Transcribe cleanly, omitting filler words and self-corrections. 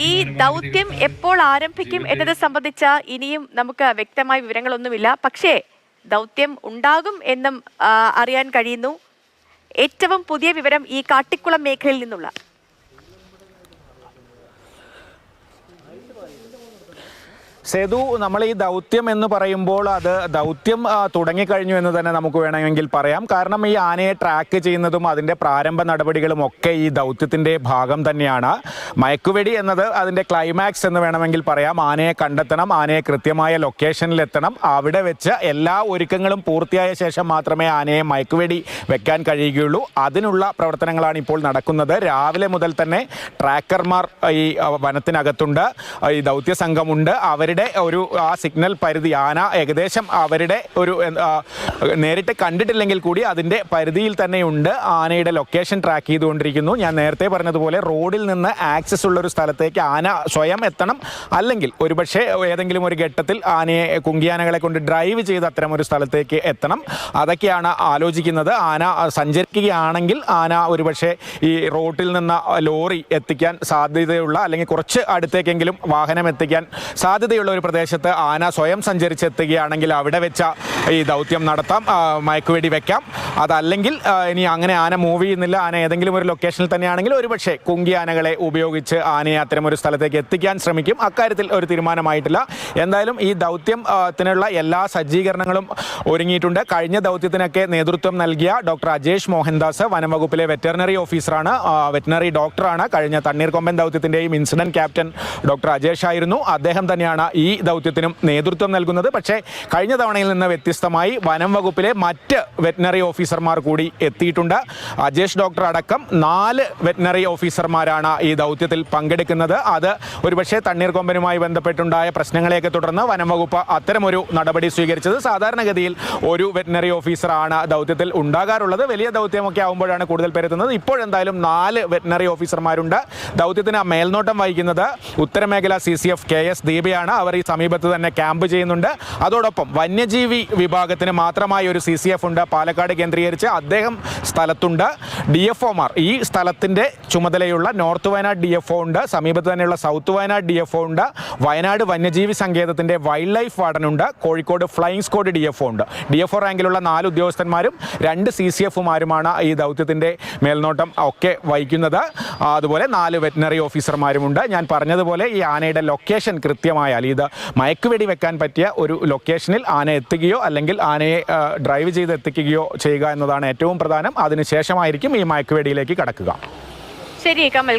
ഈ ദൗത്യം എപ്പോൾ ആരംഭിക്കും എന്നത് സംബന്ധിച്ച ഇനിയും നമുക്ക് വ്യക്തമായ വിവരങ്ങളൊന്നുമില്ല. പക്ഷേ ദൗത്യം ഉണ്ടാകും എന്നും അറിയാൻ കഴിയുന്നു. ഏറ്റവും പുതിയ വിവരം ഈ കാട്ടിക്കുളം മേഖലയിൽ നിന്നുള്ള സേതു, നമ്മൾ ഈ ദൗത്യം എന്ന് പറയുമ്പോൾ അത് ദൗത്യം തുടങ്ങിക്കഴിഞ്ഞു എന്ന് തന്നെ നമുക്ക് വേണമെങ്കിൽ പറയാം. കാരണം ഈ ആനയെ ട്രാക്ക് ചെയ്യുന്നതും അതിൻ്റെ പ്രാരംഭ നടപടികളും ഒക്കെ ഈ ദൗത്യത്തിൻ്റെ ഭാഗം തന്നെയാണ്. മയക്കുവെടി എന്നത് അതിൻ്റെ ക്ലൈമാക്സ് എന്ന് വേണമെങ്കിൽ പറയാം. ആനയെ കണ്ടെത്തണം, ആനയെ കൃത്യമായ ലൊക്കേഷനിലെത്തണം, അവിടെ വെച്ച് എല്ലാ ഒരുക്കങ്ങളും പൂർത്തിയായ ശേഷം മാത്രമേ ആനയെ മയക്കുവെടി വെക്കാൻ കഴിയുകയുള്ളൂ. അതിനുള്ള പ്രവർത്തനങ്ങളാണ് ഇപ്പോൾ നടക്കുന്നത്. രാവിലെ മുതൽ തന്നെ ട്രാക്കർമാർ ഈ വനത്തിനകത്തുണ്ട്, ഈ ദൗത്യ സംഘമുണ്ട്. അവരുടെ ഒരു ആ സിഗ്നൽ പരിധി ആന ഏകദേശം അവരുടെ ഒരു നേരിട്ട് കണ്ടിട്ടില്ലെങ്കിൽ കൂടി അതിൻ്റെ പരിധിയിൽ തന്നെയുണ്ട്. ആനയുടെ ലൊക്കേഷൻ ട്രാക്ക് ചെയ്തുകൊണ്ടിരിക്കുന്നു. ഞാൻ നേരത്തെ പറഞ്ഞതുപോലെ റോഡിൽ നിന്ന് ആക്സസ് ഉള്ള ഒരു സ്ഥലത്തേക്ക് ആന സ്വയം എത്തണം, അല്ലെങ്കിൽ ഒരുപക്ഷെ ഏതെങ്കിലും ഒരു ഘട്ടത്തിൽ ആനയെ കുങ്കിയാനകളെ കൊണ്ട് ഡ്രൈവ് ചെയ്ത് അത്തരം ഒരു സ്ഥലത്തേക്ക് എത്തണം. അതൊക്കെയാണ് ആലോചിക്കുന്നത്. ആന സഞ്ചരിക്കുകയാണെങ്കിൽ ആന ഒരുപക്ഷെ ഈ റോഡിൽ നിന്ന് ലോറി എത്തിക്കാൻ സാധ്യതയുള്ള, അല്ലെങ്കിൽ കുറച്ച് അടുത്തേക്കെങ്കിലും വാഹനം എത്തിക്കാൻ സാധ്യതയുള്ള ഒരു പ്രദേശത്ത് ആന സ്വയം സഞ്ചരിച്ചെത്തുകയാണെങ്കിൽ അവിടെ വെച്ച ഈ ദൗത്യം നടത്താം, മയക്കുവെടി വെക്കാം. അതല്ലെങ്കിൽ ഇനി അങ്ങനെ ആന മൂവ് ചെയ്യുന്നില്ല, ആന ഏതെങ്കിലും ഒരു ലൊക്കേഷനിൽ തന്നെയാണെങ്കിൽ ഒരുപക്ഷെ കുങ്കി ആനകളെ ഉപയോഗിച്ച് ആനയെ അത്തരം ഒരു സ്ഥലത്തേക്ക് എത്തിക്കാൻ ശ്രമിക്കും. അക്കാര്യത്തിൽ ഒരു തീരുമാനമായിട്ടില്ല. എന്തായാലും ഈ ദൗത്യത്തിനുള്ള എല്ലാ സജ്ജീകരണങ്ങളും ഒരുങ്ങിയിട്ടുണ്ട്. കഴിഞ്ഞ ദൗത്യത്തിനൊക്കെ നേതൃത്വം നൽകിയ ഡോക്ടർ അജേഷ് മോഹൻദാസ് വനം വകുപ്പിലെ വെറ്ററിനറി ഓഫീസറാണ്, വെറ്ററിനറി ഡോക്ടറാണ്. കഴിഞ്ഞ തണ്ണീർക്കൊമ്പൻ ദൗത്യത്തിൻ്റെയും ഇൻസിഡന്റ് ക്യാപ്റ്റൻ ഡോക്ടർ അജേഷ് ആയിരുന്നു. അദ്ദേഹം തന്നെയാണ് ഈ ദൗത്യത്തിനും നേതൃത്വം നൽകുന്നത്. പക്ഷേ കഴിഞ്ഞ തവണയിൽ നിന്ന് വ്യത്യസ്തമായി വനം വകുപ്പിലെ മറ്റ് വെറ്ററിനറി ഓഫീസർമാർ കൂടി എത്തിയിട്ടുണ്ട്. അജേഷ് ഡോക്ടർ അടക്കം 4 വെറ്ററിനറി ഓഫീസർമാരാണ് ഈ ദൗത്യത്തിൽ പങ്കെടുക്കുന്നത്. അത് ഒരുപക്ഷെ തണ്ണീർക്കൊമ്പനുമായി ബന്ധപ്പെട്ടുണ്ടായ പ്രശ്നങ്ങളെയൊക്കെ തുടർന്ന് വനം വകുപ്പ് അത്തരമൊരു നടപടി സ്വീകരിച്ചത്. സാധാരണഗതിയിൽ ഒരു വെറ്ററിനറി ഓഫീസറാണ് ദൗത്യത്തിൽ ഉണ്ടാകാറുള്ളത്. വലിയ ദൗത്യമൊക്കെ ആകുമ്പോഴാണ് കൂടുതൽ പേരെത്തുന്നത്. ഇപ്പോഴെന്തായാലും 4 വെറ്ററിനറി ഓഫീസർമാരുണ്ട്. ദൗത്യത്തിന് മേൽനോട്ടം വഹിക്കുന്നത് ഉത്തരമേഖല CCF KS ദീപയാണ്. അവർ ഈ സമീപത്ത് തന്നെ ക്യാമ്പ് ചെയ്യുന്നുണ്ട്. അതോടൊപ്പം വന്യജീവി വിഭാഗത്തിന് മാത്രമായി ഒരു CCF ഉണ്ട് പാലക്കാട് കേന്ദ്രീകരിച്ച്, അദ്ദേഹം സ്ഥലത്തുണ്ട്. DFOമാർ ഈ സ്ഥലത്തിൻ്റെ ചുമതലയുള്ള നോർത്ത് വയനാട് DFO ഉണ്ട്, സമീപത്ത് തന്നെയുള്ള സൗത്ത് വയനാട് DFO ഉണ്ട്, വയനാട് വന്യജീവി സങ്കേതത്തിൻ്റെ വൈൽഡ് ലൈഫ് വാർഡനുണ്ട്, കോഴിക്കോട് ഫ്ലൈയിങ് സ്ക്വാഡ് DFO ഉണ്ട്. DFO റാങ്കിലുള്ള 4 ഉദ്യോഗസ്ഥന്മാരും 2 CCFമാരുമാണ് ഈ ദൗത്യത്തിൻ്റെ മേൽനോട്ടം ഒക്കെ വഹിക്കുന്നത്. അതുപോലെ 4 വെറ്ററിനറി ഓഫീസർമാരുമുണ്ട്. ഞാൻ പറഞ്ഞതുപോലെ ഈ ആനയുടെ ലൊക്കേഷൻ കൃത്യമായാൽ, ഇത് മയക്കുവെടി വെക്കാൻ പറ്റിയ ഒരു ലൊക്കേഷനിൽ ആന എത്തുകയോ അല്ലെങ്കിൽ ആനയെ ഡ്രൈവ് ചെയ്ത് എത്തിക്കുകയോ ചെയ്യുക എന്നതാണ് ഏറ്റവും പ്രധാനം. അതിനുശേഷമായിരിക്കും ഈ മയക്കുവെടിയിലേക്ക് കടക്കുക. ശരി കമൽ.